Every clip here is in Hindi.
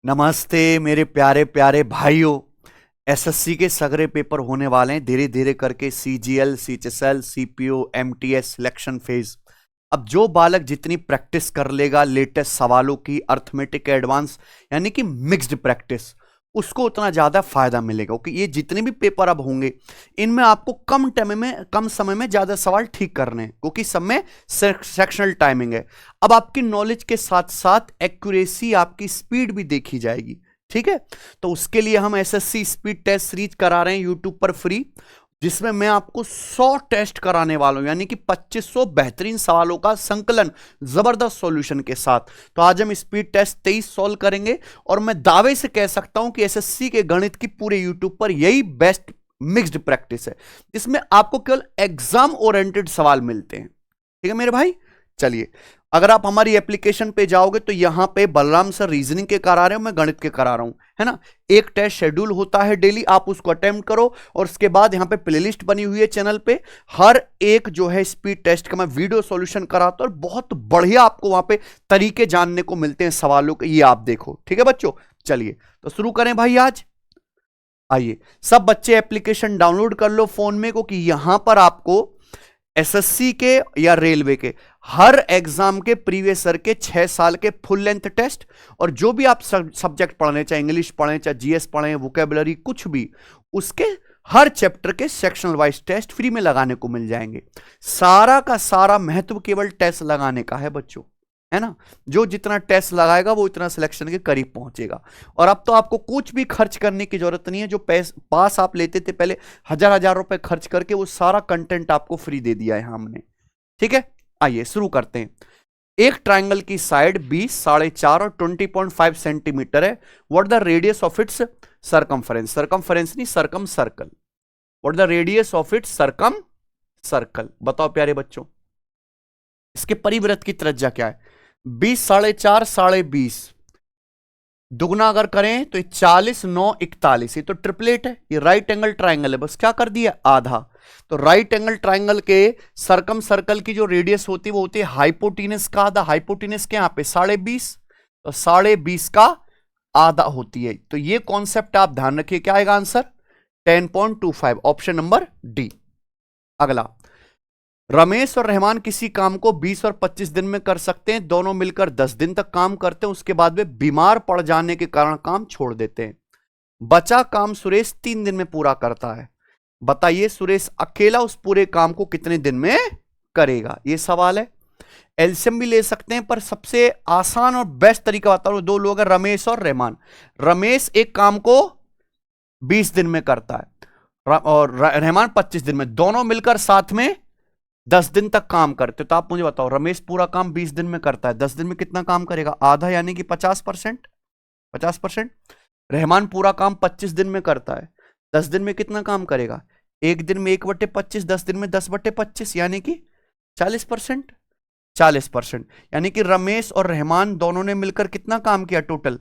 नमस्ते मेरे प्यारे प्यारे भाइयों। एसएससी के सगरे पेपर होने वाले हैं धीरे धीरे करके। CGL, CHSL, CPO, MTS selection phase. अब जो बालक जितनी प्रैक्टिस कर लेगा लेटेस्ट सवालों की, अर्थमेटिक एडवांस यानी कि मिक्स्ड प्रैक्टिस, उसको उतना ज्यादा फायदा मिलेगा। क्योंकि ये जितने भी पेपर अब होंगे इनमें आपको कम समय में ज्यादा सवाल ठीक करने हैं, क्योंकि सब में सेक्शनल टाइमिंग है। अब आपकी नॉलेज के साथ साथ एक्यूरेसी, आपकी स्पीड भी देखी जाएगी। ठीक है, तो उसके लिए हम एसएससी स्पीड टेस्ट सीरीज करा रहे हैं यूट्यूब पर फ्री, जिसमें मैं आपको 100 टेस्ट कराने वाला हूं, यानी कि 2500 बेहतरीन सवालों का संकलन जबरदस्त सॉल्यूशन के साथ। तो आज हम स्पीड टेस्ट 23 सॉल्व करेंगे और मैं दावे से कह सकता हूं कि एसएससी के गणित की पूरे यूट्यूब पर यही बेस्ट मिक्स्ड प्रैक्टिस है, जिसमें आपको केवल एग्जाम ओरिएंटेड सवाल मिलते हैं। ठीक है मेरे भाई, चलिए। अगर आप हमारी एप्लीकेशन पे जाओगे तो यहां पे बलराम सर रीजनिंग के करा रहे हो, मैं गणित के करा रहा हूं, है ना। एक टेस्ट शेड्यूल होता है डेली, आप उसको अटेम्प्ट करो और उसके बाद यहां पे प्लेलिस्ट बनी हुई है चैनल पे। हर एक जो है स्पीड टेस्ट का मैं वीडियो सॉल्यूशन कराता हूं और बहुत बढ़िया आपको वहां पे तरीके जानने को मिलते हैं सवालों के, ये आप देखो। ठीक है बच्चों, चलिए तो शुरू करें भाई आज। आइए सब बच्चे एप्लीकेशन डाउनलोड कर लो फोन में, क्योंकि यहां पर आपको एसएससी के या रेलवे के हर एग्जाम के प्रीवियस ईयर के 6 साल के फुल लेंथ टेस्ट, और जो भी आप सब्जेक्ट पढ़ने, चाहे इंग्लिश पढ़ें, चाहे जीएस पढ़ें, वोकेबलरी कुछ भी, उसके हर चैप्टर के सेक्शनल वाइज टेस्ट फ्री में लगाने को मिल जाएंगे। सारा का सारा महत्व केवल टेस्ट लगाने का है बच्चों, है ना। जो जितना टेस्ट लगाएगा वो इतना सिलेक्शन के करीब पहुंचेगा। और अब तो आपको कुछ भी खर्च करने की जरूरत नहीं है। जो पास आप लेते थे पहले हजार हजार रुपए खर्च करके, वो सारा कंटेंट आपको फ्री दे दिया है हमने। ठीक है, आइए शुरू करते हैं। एक ट्राइंगल की साइड 20, 4.5 और 20.5 सेंटीमीटर है। What the radius of its circumference, circumference नहीं circumcircle, what the radius of its circumcircle. बताओ प्यारे बच्चों, इसके परिवृत्त की त्रिज्या क्या है? 20, 4.5, 20.5 दुगना अगर करें तो 40, 9, 41। ये तो ट्रिपलेट है, ये राइट एंगल ट्राइंगल है, बस क्या कर दिया आधा। तो राइट एंगल ट्राइंगल के सरकम सर्कल की जो रेडियस होती है वो होती है हाइपोटीनस का आधा। हाइपोटीनस के यहां पे 20.5, तो 20.5 का आधा होती है। तो ये कॉन्सेप्ट आप ध्यान रखिए। क्या आएगा आंसर? 10.25, option number D. अगला, रमेश और रहमान किसी काम को 20 और 25 दिन में कर सकते हैं। दोनों मिलकर 10 दिन तक काम करते हैं, उसके बाद वे बीमार पड़ जाने के कारण काम छोड़ देते हैं। बचा काम सुरेश 3 दिन में पूरा करता है। बताइए सुरेश अकेला उस पूरे काम को कितने दिन में करेगा? यह सवाल है। एलसीएम भी ले सकते हैं, पर सबसे आसान और बेस्ट तरीका बता रहा हूं। दो लोग हैं, रमेश और रहमान। रमेश एक काम को 20 दिन में करता है और रहमान 25 दिन में, दोनों मिलकर साथ में 10 दिन तक काम करते। तो आप मुझे बताओ, रमेश पूरा काम 20 दिन में करता है, 10 दिन में कितना काम करेगा? आधा, यानी कि 50%। 50%। रहमान पूरा काम 25 दिन में करता है, 10 दिन में कितना काम करेगा? एक दिन में 1/25, 10 दिन में 10/25, यानी कि 40%। 40%, यानी कि रमेश और रहमान दोनों ने मिलकर कितना काम किया? टोटल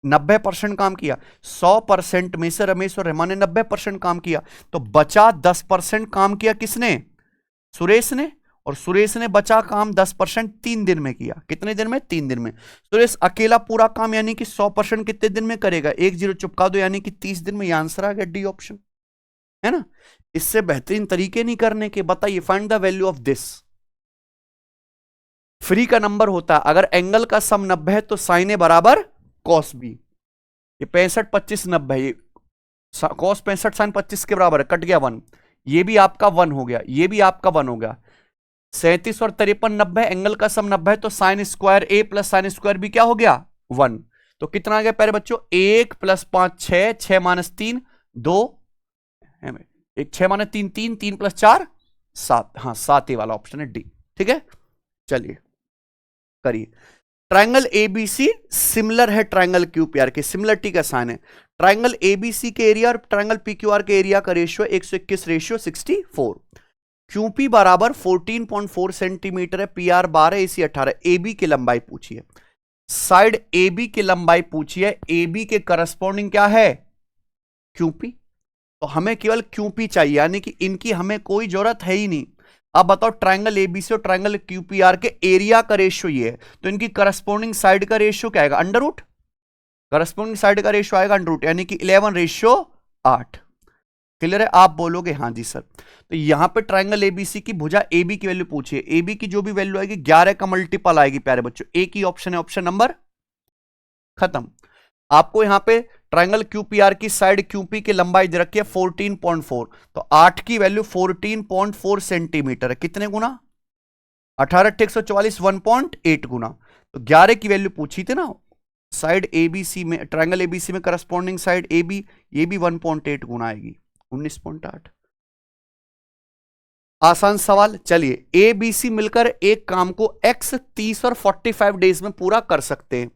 90% काम किया। 100% में से रमेश और रहमान ने 90% काम किया, तो बचा 10% काम किया किसने? सुरेश ने। और सुरेश ने बचा काम 10% 3 दिन में किया। कितने दिन में? 3 दिन में। सुरेश अकेला पूरा काम यानी कि 100% कितने दिन में करेगा? एक जीरो चुपका दो, यानी कि 30 दिन में। यह आंसर आ गया, डी ऑप्शन, है ना। इससे बेहतरीन तरीके नहीं करने के। बताइए, find the value of this. Free का नंबर होता है, अगर एंगल का सम 90 है तो साइन ए बराबर कॉस बी। ये 65, 25, 90, ये कॉस 65 साइन 25 के बराबर है, कट गया 1। ये भी आपका 1 हो गया, ये भी आपका 1 हो गया। 37 और 53 90, एंगल का सम 90 है तो साइन स्क्वायर ए प्लस साइन स्क्वायर भी क्या हो गया? 1। तो कितना आ गया प्यारे बच्चों? 1 + 5 6, 6 - 3 2, 1 6 - 3 3, 3 + 4 7। हाँ, 7 ही वाला ऑप्शन है, डी। ठीक है, चलिए करिए। ट्राइंगल एबीसी सिमिलर है ट्राइंगल क्यूपीआर के, सिमिलरिटी का साइन है। ट्राइंगल एबीसी के एरिया और ट्राइंगल पीक्यूआर के एरिया का रेशियो 121/64। क्यूपी बराबर 14.4 सेंटीमीटर है, पीआर 12, एसी 18। एबी की लंबाई पूछी है, साइड एबी की लंबाई पूछी है। एबी के करस्पॉन्डिंग क्या है? क्यूपी। तो हमें केवल क्यूपी चाहिए, यानी कि इनकी हमें कोई जरूरत है ही नहीं। अब बताओ, ट्राइंगल एबीसी और ट्राइंगल क्यूपीआर के एरिया का रेशियो ये है, तो इनकी करस्पॉन्डिंग साइड का रेशियो क्या आएगा? अंडर रूट करस्पॉन्डिंग साइड का रेशियो आएगा √, यानी कि 11:8। क्लियर है? आप बोलोगे हाँ जी सर। तो यहां पे ट्राइंगल एबीसी की भुजा AB की वैल्यू पूछिए, AB की जो भी वैल्यू आएगी 11 का मल्टीपल आएगी प्यारे बच्चों। एक ही ऑप्शन है, ऑप्शन नंबर खत्म। आपको यहां पे ट्राइंगल QPR की साइड QP की लंबाई दे रखी है 14.4, तो 8 की वैल्यू 14.4 सेंटीमीटर है। कितने गुना? 18/144, 1.8 गुना। तो 11 की वैल्यू पूछी थी ना साइड ABC में, ट्राइंगल ABC में करस्पॉन्डिंग साइड AB, ये भी 1.8 गुना आएगी, 19.8। आसान सवाल। चलिए, ABC मिलकर एक काम को X 30 और 45 डेज में पूरा कर सकते हैं।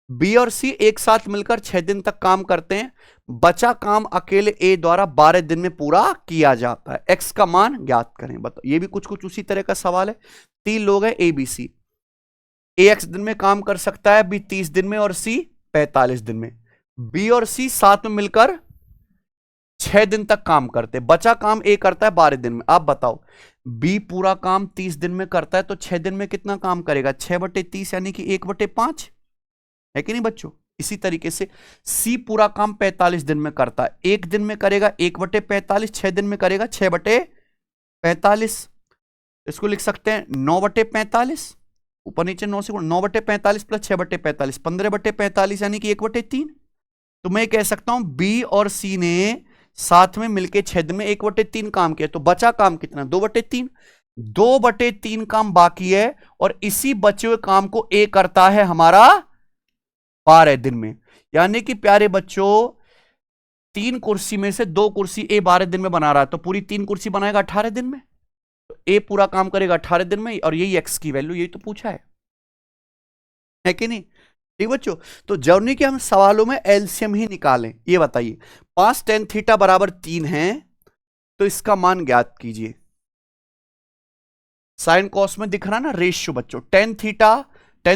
B और C एक साथ मिलकर 6 दिन तक काम करते हैं। बचा काम अकेले A द्वारा 12 दिन में पूरा किया जाता है। X का मान ज्ञात करें। बताओ, ये भी कुछ कुछ उसी तरह का सवाल है। 3 लोग हैं ABC, A X दिन में काम कर सकता है, B 30 दिन में और C 45 दिन में। B और C साथ में मिलकर 6 दिन तक काम करते हैं। बचा काम A करता है 12 दिन में। आप बताओ, B पूरा काम 30 दिन में करता है तो 6 दिन में कितना काम करेगा? 6/30 यानी कि 1/5 है कि नहीं बच्चों? इसी तरीके से C पूरा काम 45 दिन में करता है, एक दिन में करेगा 1/45, 6 दिन में करेगा 6/45। इसको लिख सकते हैं 9/45, ऊपर नीचे 9 से 9/45 प्लस 6/45, 15/45 यानी कि 1/3। तो मैं कह सकता हूं B और C ने साथ में मिलकर 6 दिन में 1/3 काम किया, तो बचा काम कितना? 2/3। 2/3 काम बाकी है और इसी बचे हुए काम को A करता है हमारा 12 दिन में। यानी कि प्यारे बच्चों, 3 कुर्सी में से 2 कुर्सी A 12 दिन में बना रहा है, तो पूरी 3 कुर्सी बनाएगा 18 दिन में। तो A पूरा काम करेगा 18 दिन में, और यही X की वैल्यू, यही तो पूछा है कि नहीं? ठीक बच्चों, तो जरूरी कि हम सवालों में एलसीएम ही निकालें। ये बताइए, 5 tan थीटा बराबर 3 है, तो इसका मान ज्ञात कीजिए। साइन कॉस में दिख रहा ना रेशियो बच्चों। tan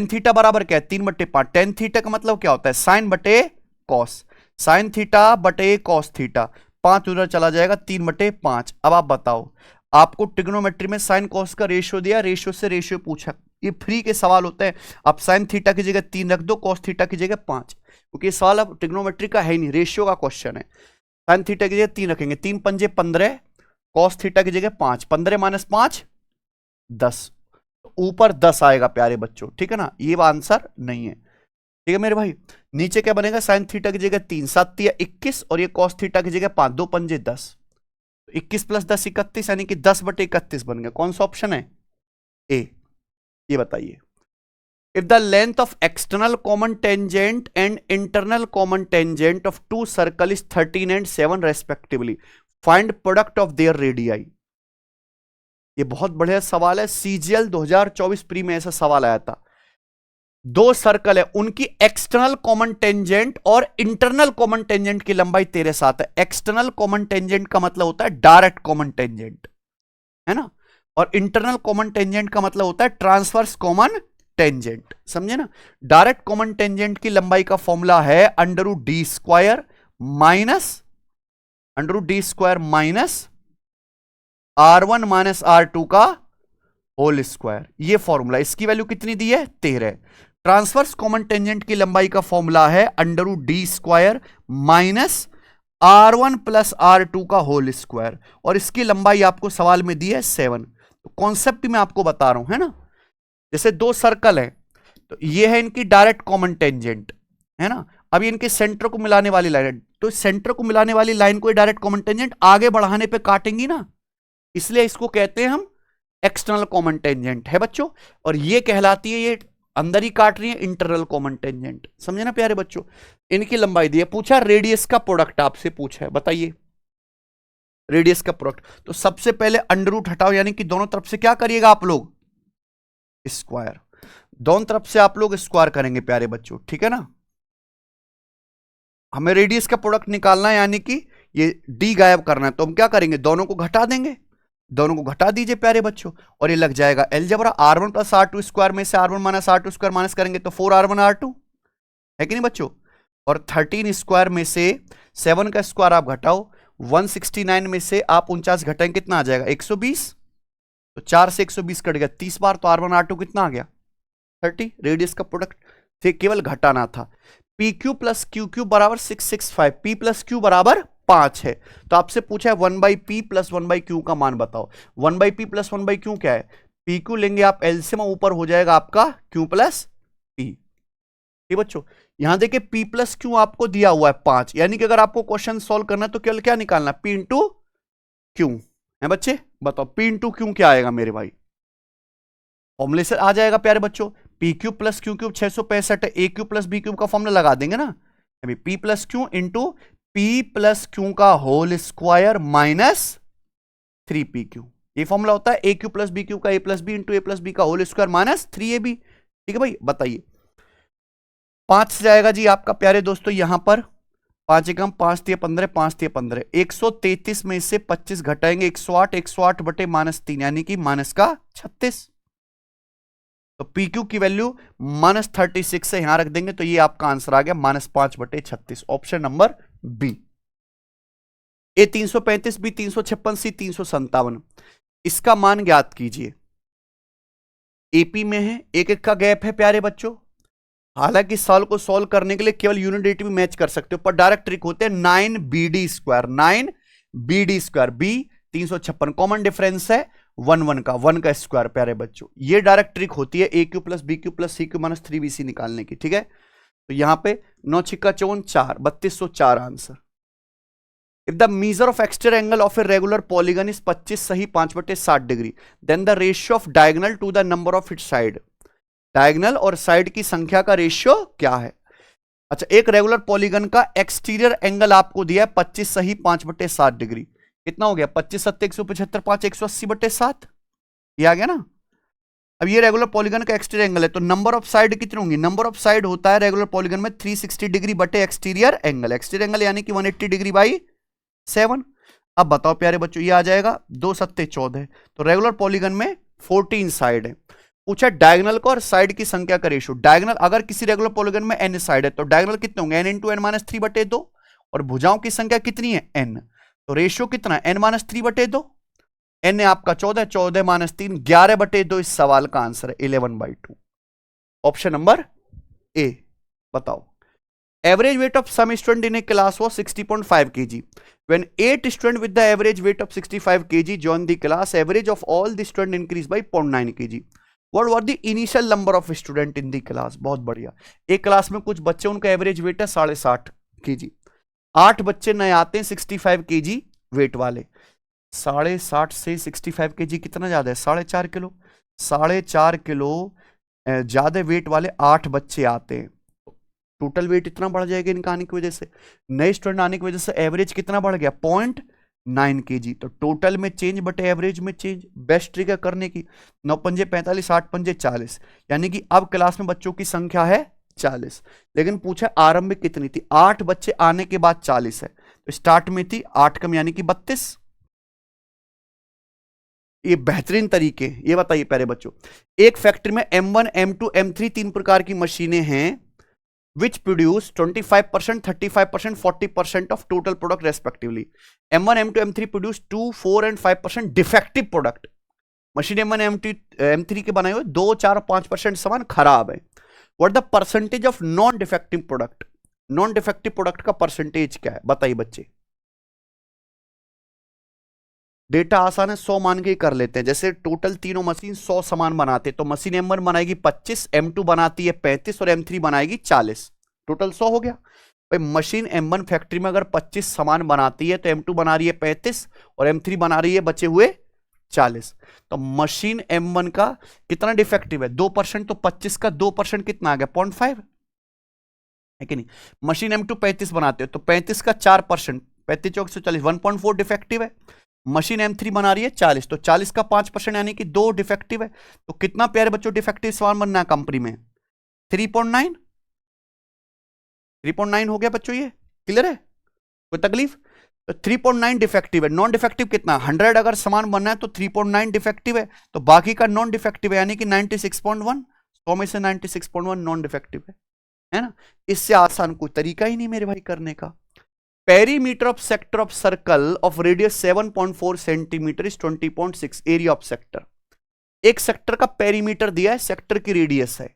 थीटा बराबर क्या है? 3/5। tan थीटा का मतलब क्या होता है? साइन बटे कॉस। साइन थीटा बटे कॉस थीटा, 5 उधर चला जाएगा, 3/5। अब आप बताओ, आपको ट्रिग्नोमेट्री में साइन कॉस का रेशियो दिया, रेशियो से रेशियो पूछा। ये फ्री के सवाल होते हैं। आप साइन थीटा की जगह 3 रख दो, कॉस थीटा की जगह 5, क्योंकि ये सवाल अब ट्रिग्नोमेट्री का है नहीं, रेशियो का क्वेश्चन है। साइन थीटा की जगह 3 रखेंगे, 3 पंजे 15, कॉस थीटा की जगह 5, 15 - 5 10, ऊपर 10 आएगा प्यारे बच्चों, ठीक है ना? ये आंसर नहीं है, ठीक है मेरे भाई। नीचे क्या बनेगा? साइन थीटा की जगह 3, 7 या 21, और ये कॉस थीटा की जगह 5, 2 पंजे 10, 21 + 10 31, यानी कि 10/31 बन गया। कौन सा ऑप्शन है? ए। ये बताइए, if the length of external common tangent and internal common tangent of 2 circle is 13 and 7 respectively, find product of their radii. ये बहुत बढ़िया सवाल है, CGL 2024 प्री में ऐसा सवाल आया था। 2 सर्कल है, उनकी एक्सटर्नल कॉमन टेंजेंट और इंटरनल कॉमन टेंजेंट की लंबाई 13/7 है। एक्सटर्नल कॉमन टेंजेंट का मतलब होता है डायरेक्ट कॉमन टेंजेंट, है ना, और इंटरनल कॉमन टेंजेंट का मतलब होता है ट्रांसवर्स कॉमन टेंजेंट। समझे ना? डायरेक्ट कॉमन टेंजेंट की लंबाई का फॉर्मूला है √d² माइनस R1 - R2 का होल स्क्वायर। ये फॉर्मूला, इसकी वैल्यू कितनी दी है? 13। ट्रांसवर्स कॉमन टेंजेंट की लंबाई का फॉर्मूला है √d² माइनस R1 + R2 का होल स्क्वायर, और इसकी लंबाई आपको सवाल में दी है 7। तो कॉन्सेप्ट मैं आपको बता रहा हूं, है ना। जैसे 2 सर्कल है, तो ये है इनकी डायरेक्ट कॉमन टेंजेंट, है ना। अब इनके सेंटर को मिलाने वाली लाइन है, तो सेंटर को मिलाने वाली लाइन को डायरेक्ट कॉमन टेंजेंट आगे बढ़ाने पे काटेंगी ना, इसलिए इसको कहते हैं हम एक्सटर्नल कॉमन टेंजेंट है बच्चों। और ये कहलाती है, ये अंदर ही काट रही है, इंटरनल कॉमन टेंजेंट। समझे ना प्यारे बच्चों? इनकी लंबाई दी है, पूछा रेडियस का प्रोडक्ट आपसे पूछा है, बताइए रेडियस का प्रोडक्ट। तो सबसे पहले अंडर हटाओ, यानी कि दोनों तरफ से क्या करिएगा आप लोग? स्क्वायर। दोनों तरफ से आप लोग स्क्वायर करेंगे प्यारे बच्चों, ठीक है ना। हमें रेडियस का प्रोडक्ट निकालना है, यानी कि ये डी गायब करना है, तो हम क्या करेंगे? दोनों को घटा देंगे। दोनों को घटा दीजिए प्यारे बच्चों, और ये लग जाएगा अलजेब्रा। R1 + R2 स्क्वायर में से R1 - R2 स्क्वायर माइनस करेंगे तो 4R1 R2 है कि नहीं बच्चों। और 13 स्क्वायर में से 7 का स्क्वायर आप घटाओ, 169 में से आप 49 घटाएंगे, कितना आ जाएगा? 120। तो 4 से 120 कट गया 30 बार, तो R1 R2 कितना आ गया? 30। रेडियस का प्रोडक्ट से केवल घटाना था। P Q plus Q Q बराबर 665, पी प्लस क्यू बराबर 5 है। तो आपसे पूछा है 1/p प्लस 1/q का मान बताओ। 1/p प्लस 1/q क्या है? पी क्यू लेंगे आप एलसीएम, ऊपर हो जाएगा आपका q प्लस p। ठीक बच्चों, यहां देखिए p प्लस क्यू आपको दिया हुआ है 5, यानी कि अगर आपको क्वेश्चन सॉल्व करना है तो केवल क्या निकालना, p इंटू क्यू है बच्चे। बताओ p इंटू क्यू क्या आएगा मेरे भाई? फॉर्मूले से आ जाएगा प्यारे बच्चों, P cube plus Q cube 665 है, A cube plus B cube का फॉर्मूला लगा देंगे ना। अभी P plus Q into P plus Q का whole square minus 3p Q, ये फॉर्मूला होता है A cube plus B cube का A plus B into A plus B का होल स्क्वायर माइनस 3ab। ठीक है भाई, बताइए 5 से जाएगा जी आपका प्यारे दोस्तों, यहां पर 5 एकम 5 तिया 15, 5 तिया 15, 133 में से 25 घटाएंगे 108, 108 बटे -3 यानी कि माइनस का 36। तो पी क्यू की वैल्यू -36 से यहां रख देंगे तो ये आपका आंसर आ गया -5 बटे 36, ऑप्शन नंबर बी। ए 335, बी 356, सी 357। इसका मान ज्ञात कीजिए। एपी में है, एक एक का गैप है प्यारे बच्चों। हालांकि सॉल्व को सॉल्व करने के लिए केवल यूनिट डेट भी मैच कर सकते हो, पर डायरेक्ट ट्रिक होते हैं 9bd square, 9bd square, B 356 common difference है 1 का, 1 का स्क्वायर प्यारे बच्चों। ये डायरेक्ट ट्रिक होती है A cube plus B cube plus C cube minus 3bc निकालने की। ठीक है, तो यहां पे 9 छिक्का 54 4, 3204 answer. If the measure of exterior angle of a regular polygon is 25 सही 5/60 डिग्री, then the ratio of diagonal to the number of its side. Diagonal और साइड की संख्या का रेशियो क्या है? अच्छा, एक रेगुलर पॉलीगन का एक्सटीरियर एंगल आपको दिया है 25 सही 5/60 डिग्री, कितना हो गया 25 7 175, 5 180/7, ये आ गया ना। अब ये रेगुलर पॉलीगन का एक्सटीरियर एंगल है, तो नंबर ऑफ साइड कितनी होंगी? नंबर ऑफ साइड होता है रेगुलर पॉलीगन में 360 डिग्री बटे एक्सटीरियर एंगल, एक्सटीरियर एंगल यानी कि 180 डिग्री बाई 7। अब बताओ प्यारे बच्चों, ये आ जाएगा 2 7 14, तो रेगुलर पॉलीगन में 14 साइड है। पूछा डायगोनल को और साइड की संख्या का रेशियो। डायगोनल अगर किसी रेगुलर पॉलीगन में n साइड है तो डायगोनल कितने होंगे? n इंटू n माइनस 3/2, और भुजाओं की संख्या कितनी है? n, तो रेशियो कितना है? n माइनस 3/2, n है आपका 14, 14 माइनस 3 11/2। इस सवाल का आंसर है 11/2, ऑप्शन नंबर ए। बताओ average weight of some student in a class was 60.5 kg when 8 students with the average weight of 65 kg joined the class, average of all the students increased by 0.9 kg. What was the initial number of student in the class? बहुत बढ़िया, एक क्लास में कुछ बच्चे उनका एवरेज वेट है 60.5 kg, 8 बच्चे नए आते हैं 65 kg वेट वाले। 60.5 से 65 kg कितना ज्यादा है? 4.5 किलो, 4.5 किलो ज्यादा वेट वाले 8 बच्चे आते हैं, टोटल वेट इतना बढ़ जाएगा इनका आने की वजह से, नए स्टूडेंट आने की वजह से एवरेज कितना बढ़ गया? 0.9 kg। तो टोटल में चेंज बटे एवरेज में चेंज, बेस्ट ट्रिक है करने की। 9 पंजे 45, 8 पंजे 40, यानी कि अब क्लास में बच्चों की संख्या है 40, लेकिन पूछा आरंभ में कितनी थी? 8 बच्चे आने के बाद 40 है, तो स्टार्ट में थी 8 कम यानी कि 32। ये बेहतरीन तरीके, ये बताइए प्यारे बच्चों, एक फैक्ट्री में M1 M2 M3 तीन प्रकार की मशीनें हैं which produce 25%, 35%, 40% of total product respectively. M1, M2, M3 produce 2, 4 and 5% defective product. Machine M1, M3 के बनाए हुए 2, 4 और 5% सामान खराब है। What the percentage of non defective product? Non defective product का परसेंटेज क्या है? बताइए बच्चे। डेटा आसान है, 100 मान के कर लेते हैं। जैसे टोटल तीनों मशीन 100 सामान बनाते हैं, तो मशीन M1 बनाएगी 25, M2 बनाती है 35 और M3 बनाएगी 40, टोटल 100 हो गया। भाई मशीन M1 फैक्ट्री में अगर 25 सामान बनाती है तो M2 बना रही है 35 और M3 बना रही है बचे हुए 40, तो मशीन M1 का कितना डिफेक्टिव है? 2%, तो 25 का 2% कितना आ गया? 0.5 है कि नहीं। मशीन M2 35 बनाते हो तो 35 का 4%, 35 चौक 140, 1.4 डिफेक्टिव है। मशीन M3 बना रही है 40, तो 40 का 5% यानी कि 2 डिफेक्टिव है। तो कितना प्यारे बच्चों डिफेक्टिव सामान बनना है कंपनी में? 3.9, 3.9 हो गया बच्चों, ये क्लियर है? कोई तकलीफ? तो 3.9 डिफेक्टिव है। नॉन डिफेक्टिव कितना? 100 अगर सामान बनना है तो 3.9 डिफेक्टिव है, तो बाकी का नॉन डिफेक्टिव है यानी कि 96.1, 100 में से 96.1 नॉन डिफेक्टिव है ना। इससे आसान कोई तरीका ही नहीं मेरे भाई करने का। Perimeter of sector of circle of radius 7.4 centimetre is 20.6 area of sector. एक सेक्टर का पेरीमीटर दिया है, सेक्टर की रेडियस है।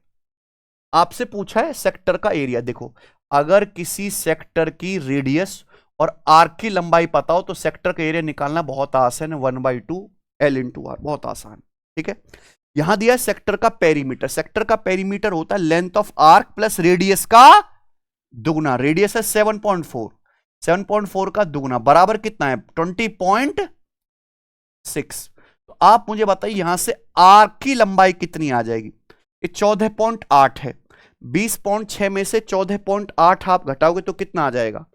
आपसे पूछा है सेक्टर का एरिया। देखो अगर किसी सेक्टर की रेडियस और आर्क की लंबाई पता हो तो सेक्टर का एरिया निकालना बहुत आसान है, 1/2 L/R, बहुत आसान। ठीक है, यहां दिया सेक्टर का पेरीमीटर। सेक्टर का पेरीमीटर होता है length of arc plus radius का दुगुना। रेडियस है 7.4, 7.4 का दुगुना बराबर कितना है 20.6। तो आप मुझे बताइए यहां से आर्क की लंबाई कितनी आ जाएगी। ये 14.8 है, 20.6 में से 14.8 आप घटाओगे तो कितना आ जाएगा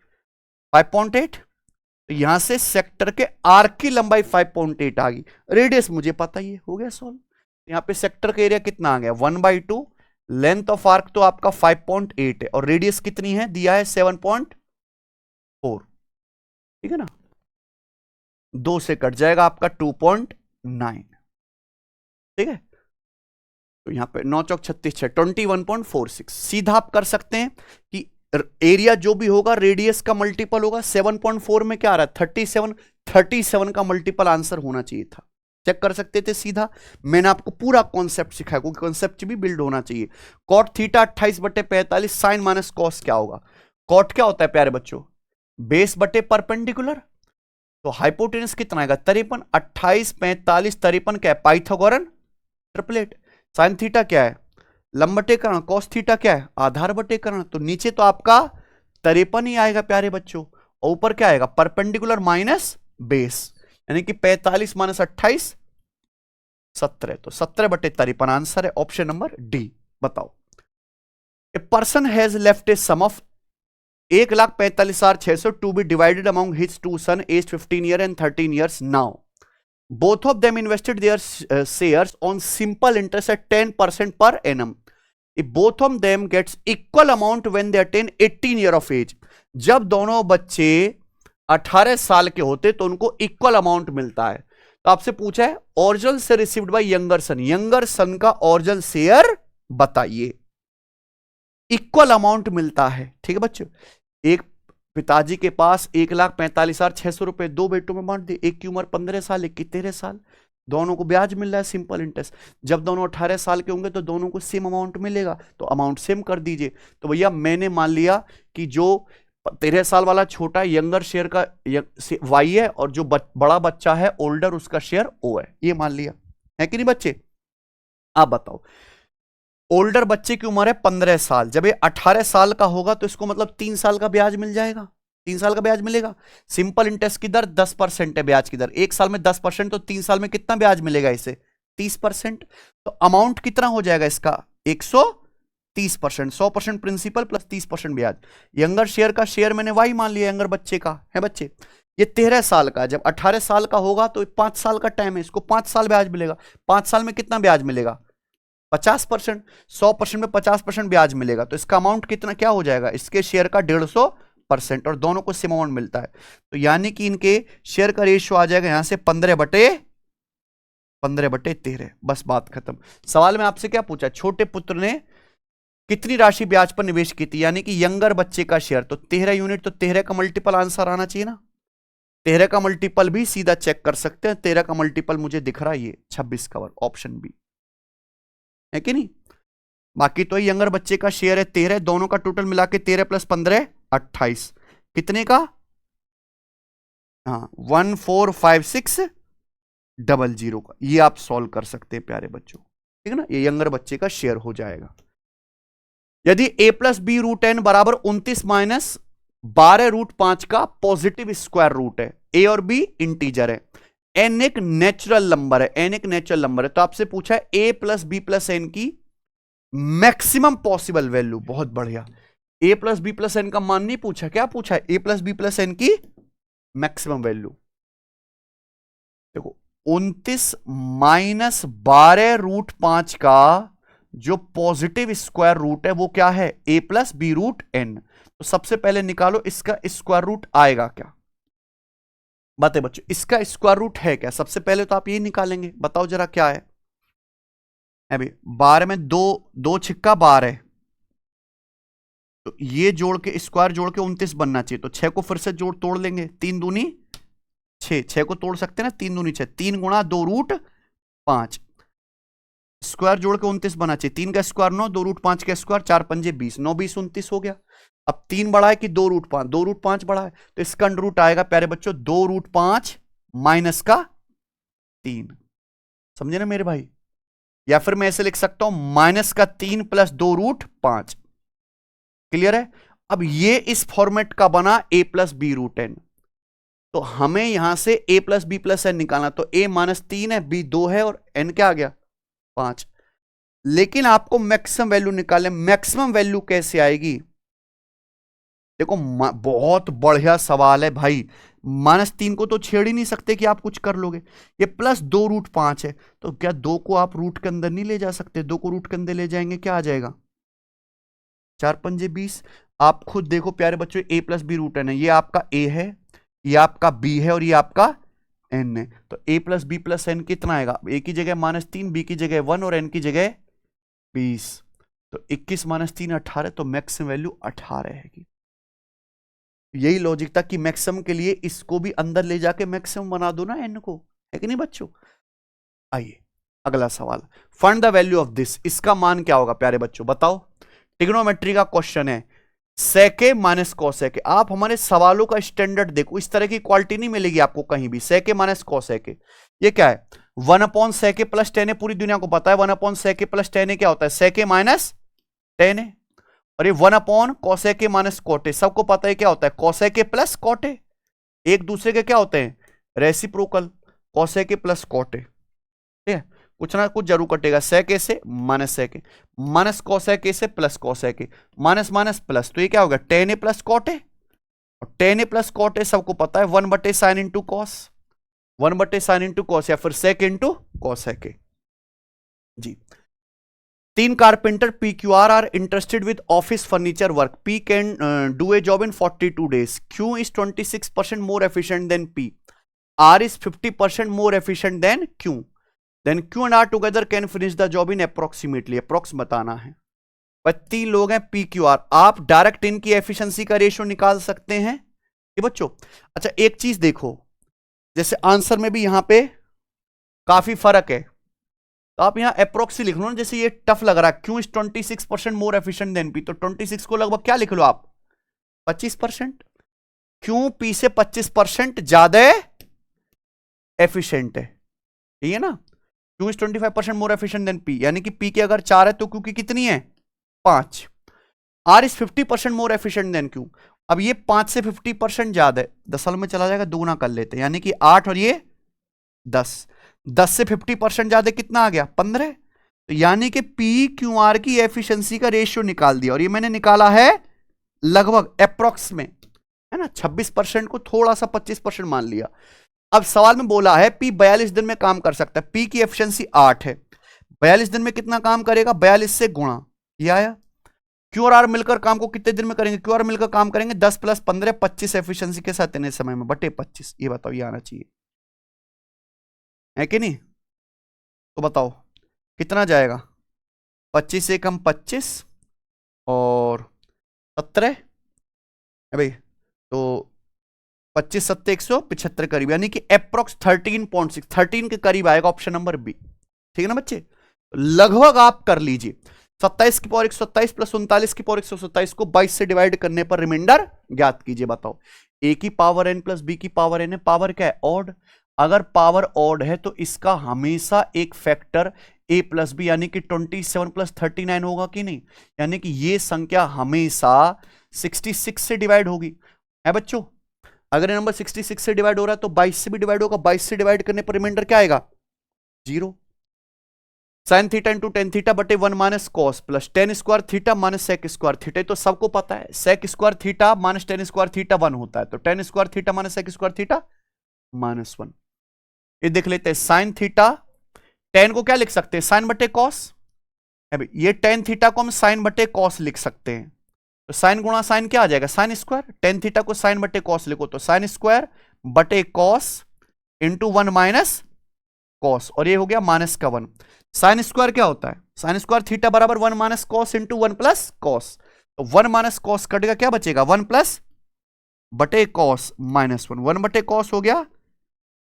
5.8। तो यहां से सेक्टर के आर्क की लंबाई 5.8 आ गई, रेडियस मुझे पता ही है, हो गया सॉल्व। यहां पे सेक्टर का एरिया कितना आ गया 1/2, लेंथ ऑफ आर्क तो आपका 5.8 है और रेडियस कितनी है दिया है 7.4। ठीक है ना, 2 से कट जाएगा आपका 2.9। ठीक है, तो यहां पे 9 चौक 36 6 21.46। सीधा आप कर सकते हैं कि एरिया जो भी होगा रेडियस का मल्टीपल होगा। 7.4 में क्या आ रहा है 37, 37 का मल्टीपल आंसर होना चाहिए था। चेक कर सकते थे सीधा। मैंने आपको पूरा कॉन्सेप्ट सिखाया क्योंकि कॉन्सेप्ट भी बिल्ड होना चाहिए। Cot theta 28/45 sine minus cos क्या होगा। कॉट क्या होता है प्यारे बच्चों, बेस बटे परपेंडिकुलर। तो हाइपोटेनस कितना आएगा 53, 28 45 53 क्या है पाइथागोरन ट्रिपलेट। साइन थीटा क्या है लंबटेकरण, कॉस थीटा क्या है आधार बटेकरण। तो नीचे तो आपका 53 ही आएगा प्यारे बच्चों, और ऊपर क्या आएगा परपेंडिकुलर माइनस बेस, यानी कि 45 माइनस 28 17। तो 17/53 आंसर है ऑप्शन नंबर डी। बताओ a person has left a sum of 1,45,600 to be divided among his two sons aged 15 years and 13 years now. Both of them invested their shares on simple interest at 10% per annum. If both of them gets equal amount when they attain 18 year of age. जब दोनों बच्चे 18 साल के होते तो उनको इक्वल अमाउंट मिलता है। तो आपसे पूछा है ओरिजिनल से received by younger son, younger son का ओरिजिनल शेयर बताइए। इक्वल अमाउंट मिलता है। ठीक है बच्चों, एक पिताजी के पास 1,45,600 रुपए दो बेटों में बांट दिए। एक की उम्र 15 साल, एक की 13 साल, दोनों को ब्याज मिल रहा है सिंपल इंटरेस्ट। जब दोनों 18 साल के होंगे तो दोनों को सेम अमाउंट मिलेगा, तो अमाउंट सेम कर दीजिए। तो भैया मैंने मान लिया कि जो 13 साल वाला छोटा यंगर शेयर का वाई है और जो बड़ा बच्चा है ओल्डर उसका शेयर ओ है, ये मान लिया है कि नहीं बच्चे। आप बताओ ओल्डर बच्चे की उम्र है 15 साल, जब ये 18 साल का होगा तो इसको मतलब 3 साल का ब्याज मिल जाएगा, 3 साल का ब्याज मिलेगा। सिंपल इंटरेस्ट की दर 10% है ब्याज की दर, 1 साल में 10%, तो 3 साल में कितना ब्याज मिलेगा इसे 30%। तो अमाउंट कितना हो जाएगा इसका 130%, 100% प्रिंसिपल प्लस 30% ब्याज। यंगर शेयर का शेयर मैंने वाई मान लिया, यंगर बच्चे का है बच्चे। ये 13 साल का, जब 18 साल का होगा तो 5 साल का टाइम है, इसको 5 साल ब्याज मिलेगा। 5 साल में कितना ब्याज मिलेगा 50%, 100% में 50% ब्याज मिलेगा। तो इसका अमाउंट कितना क्या हो जाएगा इसके शेयर का 150%, और दोनों को सेम अमाउंट मिलता है। तो यानी कि इनके शेयर का रेशियो आ जाएगा यहां से 15/13। बस बात खत्म। सवाल में आपसे क्या पूछा, छोटे पुत्र ने कितनी राशि ब्याज पर निवेश की थी, यानी कि यंगर बच्चे का शेयर। तो 13 यूनिट, तो 13 का मल्टीपल आंसर आना चाहिए ना। 13 का मल्टीपल भी सीधा चेक कर सकते हैं। 13 का मल्टीपल मुझे दिख रहा है ये 26 कवर, ऑप्शन बी है कि नहीं। बाकी तो यंगर बच्चे का शेयर है 13, दोनों का टोटल मिला के 13 + 15 28, कितने का 145600 का। ये आप सॉल्व कर सकते हैं प्यारे बच्चों, ठीक है ना। ये यंगर बच्चे का शेयर हो जाएगा। यदि a + b √n बराबर 29 - 12√5 का पॉजिटिव स्क्वायर रूट है, a और b इंटीजर है, n एक नेचुरल नंबर है, n एक नेचुरल नंबर है, तो आपसे पूछा है a + b + n की मैक्सिमम पॉसिबल वैल्यू। बहुत बढ़िया, a + b + n का मान नहीं पूछा, क्या पूछा है a + b + n की मैक्सिमम वैल्यू। देखो 29 - 12√5 का जो पॉजिटिव स्क्वायर रूट है वो क्या है a + b √n। तो सबसे पहले निकालो इसका स्क्वायर रूट आएगा क्या। बातें बच्चों, इसका स्क्वायर रूट है क्या, सबसे पहले तो आप ये निकालेंगे। बताओ जरा क्या है अभी 12 में 2 छिक्का 12 है, तो ये जोड़ के स्क्वायर जोड़ के 29 बनना चाहिए। तो 6 को फिर से तोड़ लेंगे, 3 दूनी 6, 6 को तोड़ सकते हैं ना, 3 दूनी 6, 3 × 2√5। स्क्वायर जोड़ के 29 बना चाहिए। 3 का स्क्वायर 9, 2 रूट 5 का स्क्वायर 4 पंजे 20, 9 20 29 हो गया। अब 3 बड़ा है कि 2 रूट 5? 2 रूट 5 बड़ा है, तो इसका अंडर रूट आएगा प्यारे बच्चों 2 रूट 5 माइनस का 3। समझे ना मेरे भाई? या फिर मैं ऐसे लिख सकता हूं माइनस का 3 प्लस 2 रूट 5। क्लियर है? अब ये इस फॉर्मेट का बना a plus B root N. तो हमें यहां से a plus B plus N निकालना, तो a माइनस 3 है, b 2 है और n क्या आ गया 5। लेकिन आपको मैक्सिमम वैल्यू निकालने, मैक्सिमम वैल्यू कैसे आएगी? देखो बहुत बढ़िया सवाल है भाई। -3 को तो छेड़ ही नहीं सकते कि आप कुछ कर लोगे। ये प्लस 2 रूट 5 है, तो क्या 2 को आप रूट के अंदर नहीं ले जा सकते? 2 को रूट के अंदर ले जाएंगे क्या आ जाएगा 4 पंजे 20। आप खुद देखो प्यारे बच्चों, a plus B root N है, ये आपका a है, ये आपका b है और ये आपका n है। तो a plus B plus N कितना आएगा? a की जगह -3, b की जगह 1 और n की जगह 20। तो 21 माइनस 3 18, तो मैक्सिमम वैल्यू 18 रहेगी। यही लॉजिक था कि मैक्सिमम के लिए इसको भी अंदर ले जाके मैक्सिमम बना दो ना n को, है कि नहीं बच्चों? आइए अगला सवाल, find the value of this. इसका मान क्या होगा प्यारे बच्चों बताओ? ट्रिग्नोमेट्री का क्वेश्चन है, सेके माइनस कोसेके। आप हमारे सवालों का स्टैंडर्ड देखो, इस तरह की क्वालिटी नहीं मिलेगी आपको कहीं भी। सेके माइनस कोसेके, ये क्या है? 1 सेके प्लस 10 है, पूरी दुनिया को पता है 1 सेके प्लस 10 क्या होता है, सेके माइनस 10 है। और ये 1 कोसेके माइनस कोटे, सबको पता है क्या होता है, कोसेके प्लस कोटे। एक दूसरे के क्या होते हैं, रेसिप्रोकल, कोसेके प्लस कोटे। ठीक है, कुछ ना कुछ जरूर कटेगा, सेके से माइनस सेके, माइनस कोसेके से प्लस कोसेके, माइनस माइनस प्लस, तो ये क्या होगा 10 प्लस कोटे। और 10 प्लस कोटे सबको पता है 1/sin into cos, 1/sin into cos, या फिर सेक इंटू कोसेके जी। 3 carpenter PQR are interested with office furniture work. P can do a job in 42 days. Q is 26% more efficient than P. R is 50% more efficient than Q. Then Q and R together can finish the job in approximately. Approx बताना है। 3 लोग हैं PQR, आप डायरेक्ट इनकी एफिशिएंसी का रेशियो निकाल सकते हैं ये बच्चों। अच्छा एक चीज देखो, जैसे आंसर में भी यहां पे काफी फर्क है, तो आप यहां अप्रोक्स लिख लो ना। जैसे ये टफ लग रहा है, Q is 26% more efficient then P, तो 26 को लगभग क्या लिख लो आप 25%। Q P से 25% ज्यादा एफिशिएंट है, ठीक है ना? Q is 25% more efficient then P, यानी कि P की अगर 4 है तो Q की कितनी है 5। R is 50% more efficient then Q। अब ये 5 से 50% ज्यादा है, दशमलव में चला जाएगा, दुगुना कर लेते हैं, यानी कि 8 और ये 10, 10 से 50% ज्यादा कितना आ गया 15। तो यानी कि PQR की एफिशिएंसी का रेशियो निकाल दिया, और ये मैंने निकाला है लगभग अप्रोक्स में, है ना? 26% को थोड़ा सा 25% मान लिया। अब सवाल में बोला है P 42 दिन में काम कर सकता है, P की एफिशिएंसी 8 है, 42 दिन में कितना काम करेगा 42 से गुणा, ये आया। Q और R मिलकर काम को कितने दिन में करेंगे? Q और R मिलकर काम करेंगे 10 प्लस 15 25 एफिशिएंसी के साथ इतने समय में बटे 25। ये बताओ, ये आना चाहिए है कि नहीं? तो बताओ कितना जाएगा, 25 से कम 25 और 17 है भाई, तो 25 सत्ते 175 करीब, यानी कि अप्रोक्स 13.6, 13 के करीब आएगा ऑप्शन नंबर बी। ठीक है ना बच्चे? लगभग आप कर लीजिए। 27 की पावर 127 प्लस 39 की पावर 127 को 22 से डिवाइड करने पर रिमाइंडर ज्ञात कीजिए। बताओ, ए की पावर n प्लस बी की पावर n है, पावर क्या है ऑड। अगर पावर ऑड है तो इसका हमेशा एक फैक्टर a प्लस बी यानी कि 27 प्लस 39 होगा कि नहीं? यानी कि ये संख्या हमेशा 66 से डिवाइड होगी, है बच्चों? अगर ये नंबर 66 से डिवाइड हो रहा है तो 22 से भी डिवाइड होगा, 22 से डिवाइड करने पर रिमाइंडर क्या आएगा 0। Sine theta into tan theta बटे 1 minus cos plus tan square theta minus sec square theta. तो सबको पता है sec square theta minus tan square theta 1 होता है, तो tan square theta minus sec square theta -1। ये देख लेते हैं, साइन थीटा, टेन को क्या लिख सकते हैं साइन बटे कॉस, ये टेन थीटा को हम साइन बटे कॉस लिख सकते हैं, तो साइन गुणा साइन क्या आ जाएगा साइन स्क्वायर। टेन थीटा को साइन बटे कॉस लिखो तो साइन स्क्वायर बटे कॉस इंटू 1 माइनस कॉस, और ये हो गया माइनस का 1। साइन स्क्वायर क्या होता है, साइन स्क्वायर थीटा बराबर 1 minus cos into 1 plus cos, तो 1 माइनस कॉस कटेगा, क्या बचेगा 1 प्लस बटे कॉस -1, 1 बटे कॉस हो गया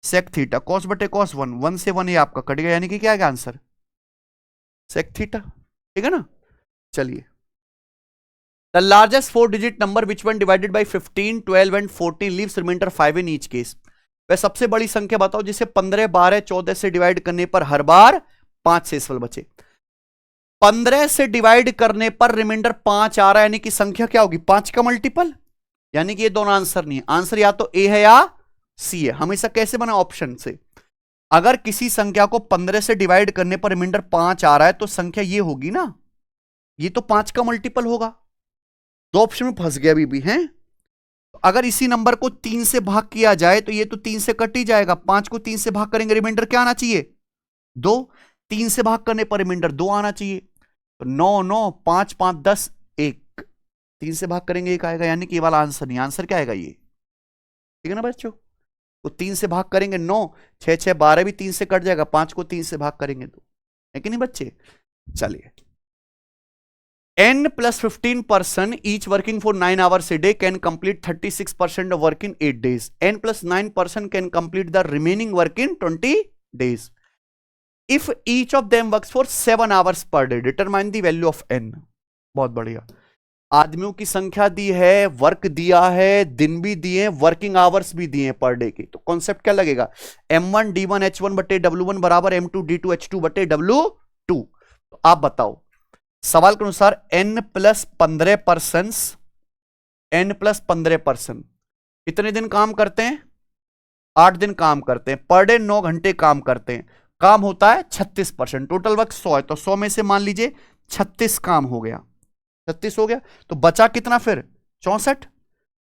सेक थीटा, कॉस बटे कॉस 1, 1 से 1 ये आपका कट गया, यानी कि क्या आएगा आंसर सेक थीटा, ठीक है ना। चलिए, the largest 4 digit number which one divided by 15, 12 and 14 leaves reminder 5 in each case. वह सबसे बड़ी संख्या बताओ जिसे 15, 12, 14 से डिवाइड करने पर हर बार 5 शेषफल बचे। 15 से डिवाइड करने पर रिमाइंडर 5 आ रहा है, यानी कि संख्या क्या होगी, 5 का मल्टीपल। यानी कि ये दोनों आंसर नहीं है, आंसर या तो ए है या सी है। हमेशा कैसे बना, ऑप्शन से। अगर किसी संख्या को 15 से डिवाइड करने पर रिमाइंडर 5 आ रहा है तो संख्या ये होगी ना, ये तो 5 का मल्टीपल होगा। दो ऑप्शन में फंस गया अभी भी है। तो अगर इसी नंबर को 3 से भाग किया जाए तो ये तो 3 से कट ही जाएगा। 5 को 3 से भाग करेंगे, रिमाइंडर क्या आना चाहिए, 2। 3 से भाग करने पर रिमाइंडर 2 आना चाहिए। तो 9, 9, 5, 5, 10, 1। 3 से भाग करेंगे 1 आएगा, यानी कि ये वाला आंसर नहीं। आंसर क्या आएगा, ये, ठीक है ना बच्चों। तो 3 से भाग करेंगे 9, 6, 6, 12 भी 3 से कट जाएगा। 5 को 3 से भाग करेंगे 2, है कि नहीं बच्चे। चलिए, n plus 15% each working for 9 hours a day can complete 36% of work in 8 days. n plus 9% can complete the remaining work in 20 days. If each of them works for 7 hours per day, determine the value of n. बहुत बढ़िया। आदमियों की संख्या दी है, वर्क दिया है, दिन भी दिए, वर्किंग आवर्स भी दिए पर डे की। तो कॉन्सेप्ट क्या लगेगा, m1 d1 h1 बटे w1 बराबर m2 d2 h2 बटे w2। तो आप बताओ, सवाल के अनुसार n प्लस 15% कितने दिन काम करते हैं, 8 दिन काम करते हैं, पर डे 9 घंटे काम करते हैं। काम होता है 36%, टोटल वर्क 100 है, तो 100 में से मान लीजिए 36 काम हो गया, 36 हो गया। तो बचा कितना फिर, 64,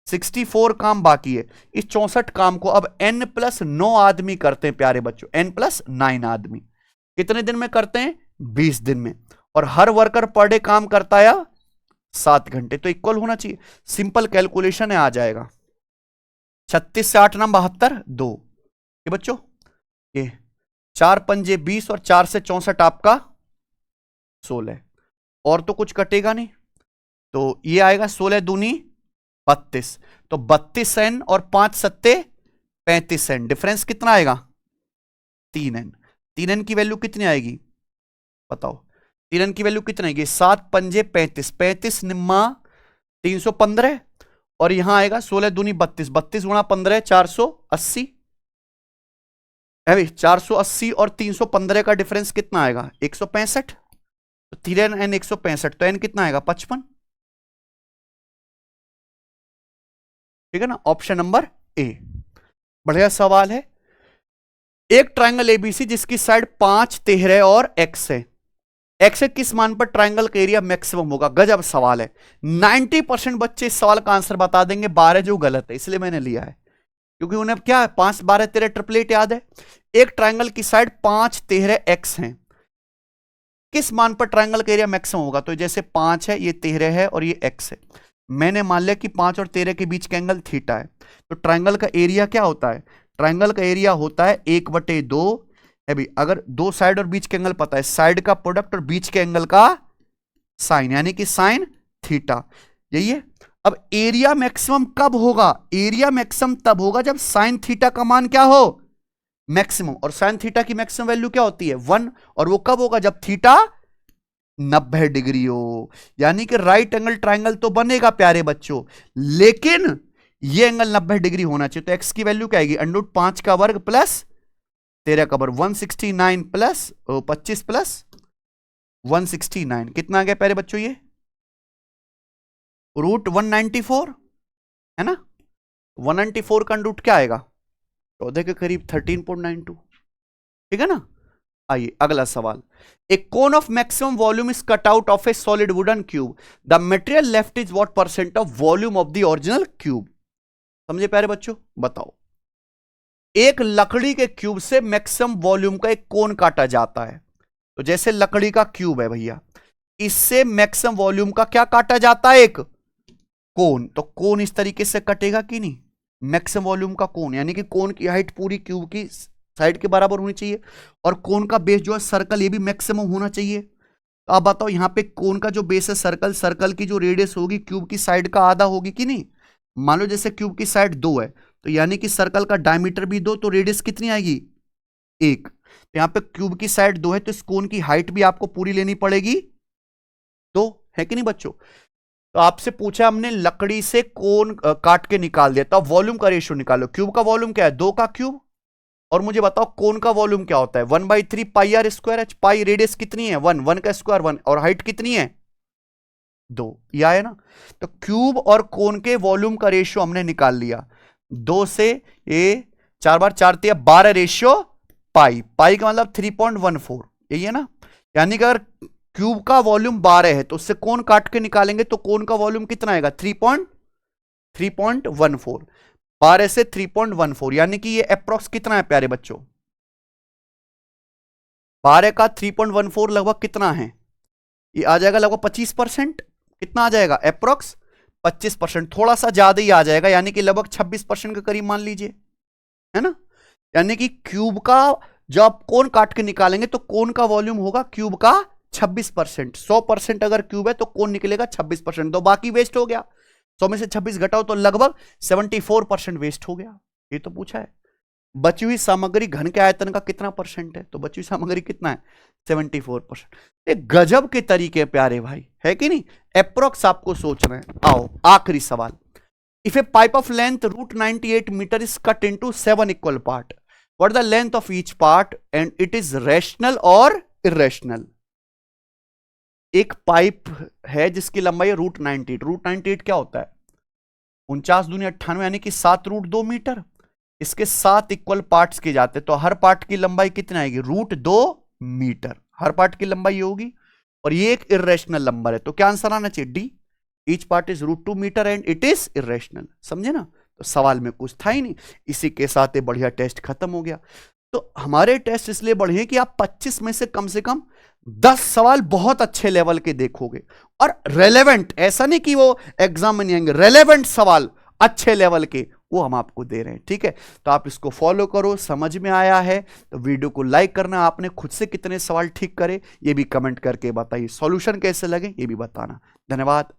64 काम बाकी है। इस 64 काम को अब n प्लस 9 आदमी करते हैं प्यारे बच्चों, n प्लस 9 आदमी कितने दिन में करते हैं, 20 दिन में। और हर वर्कर पर डे काम करता है 7 घंटे, तो इक्वल होना चाहिए। सिंपल कैलकुलेशन है, आ जाएगा 36 से 8 ना 72, 2 ये बच्चों, ये 4 पंजे 20 और 4 से 64 आपका 16, और तो कुछ कटेगा नहीं, तो ये आएगा 16 दूनी 32। तो 32n और 5 सत्ते 35n, डिफरेंस कितना आएगा, 3n। 3n की वैल्यू कितनी आएगी बताओ, 3n की वैल्यू कितनी आएगी, 7 पंजे 35, 35 निम्मा 315, और यहां आएगा 16 दूनी 32, 32 गुणा 15 480 है भाई। 480 और 315 का डिफरेंस कितना आएगा, 165। तो 3n 165, तो n कितना आएगा, 55, ठीक है ना। ऑप्शन नंबर ए। बढ़िया सवाल है। एक ट्रायंगल एबीसी जिसकी साइड 5, 13 और x है, x के किस मान पर ट्रायंगल का एरिया मैक्सिमम होगा। गजब सवाल है। 90% बच्चे इस सवाल का आंसर बता देंगे, 12 जो गलत है, इसलिए मैंने लिया है क्योंकि उन्हें क्या है, 5, 12, 13 ट्रिपलेट याद है। एक ट्रायंगल की साइड 5, 13, x है, किस मान पर ट्रायंगल का एरिया मैक्सिमम होगा। तो जैसे 5 है, ये 13 है और ये x है, मैंने मान लिया कि 5 और 13 के बीच का एंगल थीटा है। तो ट्रायंगल का एरिया क्या होता है, ट्रायंगल का एरिया होता है 1/2 है भी। अगर दो साइड और बीच के एंगल पता है, साइड का प्रोडक्ट और बीच के एंगल का साइन, यानी कि साइन थीटा, यही है। अब एरिया मैक्सिमम कब होगा, एरिया मैक्सिमम तब होगा जब साइन थीटा का मान क्या हो, मैक्सिमम। और साइन थीटा की मैक्सिमम वैल्यू क्या होती है, 1, और वो कब होगा, जब थीटा 90 डिग्री हो। यानी कि राइट एंगल ट्रायंगल तो बनेगा प्यारे बच्चों, लेकिन ये एंगल 90 डिग्री होना चाहिए। तो एक्स की वैल्यू क्या आएगी, √5 का वर्ग प्लस 13 का वर्ग, 169 प्लस 25 प्लस 169, कितना आ गया प्यारे बच्चों, ये √194 है ना। 194 का रूट क्या आएगा, 14 के करीब 13.92, ठीक है ना। आइए अगला सवाल। A cone of maximum volume is cut out of a solid wooden cube, the material left is what percent of volume of the original cube. समझे प्यारे बच्चों, बताओ। एक लकड़ी के क्यूब से मैक्सिमम वॉल्यूम का एक कोन काटा जाता है। तो जैसे लकड़ी का क्यूब है भैया, इससे मैक्सिमम वॉल्यूम का क्या काटा जाता है, एक कोन। तो कोन इस तरीके से कटेगा कि नहीं, मैक्सिमम वॉल्यूम का कोन, यानी कि कोन की हाइट पूरी क्यूब की साइड के बराबर होनी चाहिए, और कोन का बेस जो है सर्कल, ये भी मैक्सिमम होना चाहिए। तो आप बताओ, यहां पे कोन का जो बेस है सर्कल, सर्कल की जो रेडियस होगी क्यूब की साइड का आधा होगी कि नहीं। मान लो जैसे क्यूब की साइड 2 है, तो यानी कि सर्कल का डायमीटर भी 2, तो रेडियस कितनी आएगी, 1। तो यहां पे क्यूब की साइड 2 है तो इस कोन की हाइट भी आपको पूरी लेनी पड़ेगी 2, है कि नहीं बच्चों? तो आपसे पूछा हमने लकड़ी से कोन काट के निकाल दिया, तो वॉल्यूम का रेशियो निकालो। क्यूब का वॉल्यूम क्या है? 2 का क्यूब। और मुझे बताओ कोन का वॉल्यूम क्या होता है? 1/3 pi r square h. Pi radius कितनी है? 1, 1 का स्क्वायर 1, और हाइट कितनी है? 2। ये आया ना? तो क्यूब और कोन के वॉल्यूम का रेशियो हमने निकाल लिया। 2 से ये 4 बार 4 तिया 12 रेशियो पाई। पाई का मतलब 3.14, यही है ना? यानी कि अगर क्यूब का वॉल्यूम 12 है तो उससे कोन काट के निकालेंगे तो कोन का वॉल्यूम कितना आएगा? 3.14। 12 से 3.14, यानी कि ये अप्रोक्स कितना है प्यारे बच्चों? 12 का 3.14 लगभग कितना है? ये आ जाएगा लगभग 25%। कितना आ जाएगा? अप्रोक्स 25%, थोड़ा सा ज्यादा ही आ जाएगा, यानी कि लगभग 26% के करीब मान लीजिए, है ना? यानी कि क्यूब का जब आप कोन काट के निकालेंगे तो कोन का वॉल्यूम होगा क्यूब का 26%। 100% अगर क्यूब है तो कोन निकलेगा 26%, तो बाकी वेस्ट हो गया। 100 में से 26 घटाओ तो लगभग 74% वेस्ट हो गया। ये तो पूछा है। बची हुई सामग्री घन के आयतन का कितना परसेंट है? तो बची हुई सामग्री कितना है? 74%। एक गजब के तरीके प्यारे भाई, है कि नहीं? अप्रोक्स आपको सोचना है। आओ आखिरी सवाल। If a pipe of length √98 metre is cut into 7 equal part, what the length of each part and it is rational और इरेशनल। एक पाइप है जिसकी लंबाई है √98। √98 क्या होता है? 49 दूनी 98, यानी कि 7√2 मीटर। इसके 7 इक्वल पार्ट्स किए जाते हैं, तो हर पार्ट की लंबाई कितनी आएगी? √2 मीटर। हर पार्ट की लंबाई होगी, और ये एक इरेशनल नंबर है, तो क्या आंसर आना चाहिए? D. Each part is √2 metre and it is irrational. समझे ना? तो सवाल में कुछ था ही नहीं। इसी के साथ ये बढ़िया टेस्ट खत्म हो गया। तो हमारे टेस्ट इसलिए बढ़िया कि आप 25 में से कम 10 सवाल बहुत अच्छे लेवल के देखोगे, और रेलेवेंट, ऐसा नहीं कि वो एग्जाम में नहीं आएंगे, रेलेवेंट सवाल अच्छे लेवल के वो हम आपको दे रहे हैं। ठीक है, तो आप इसको फॉलो करो। समझ में आया है तो वीडियो को लाइक करना। आपने खुद से कितने सवाल ठीक करे ये भी कमेंट करके बताइए। सॉल्यूशन कैसे लगे ये भी बताना। धन्यवाद।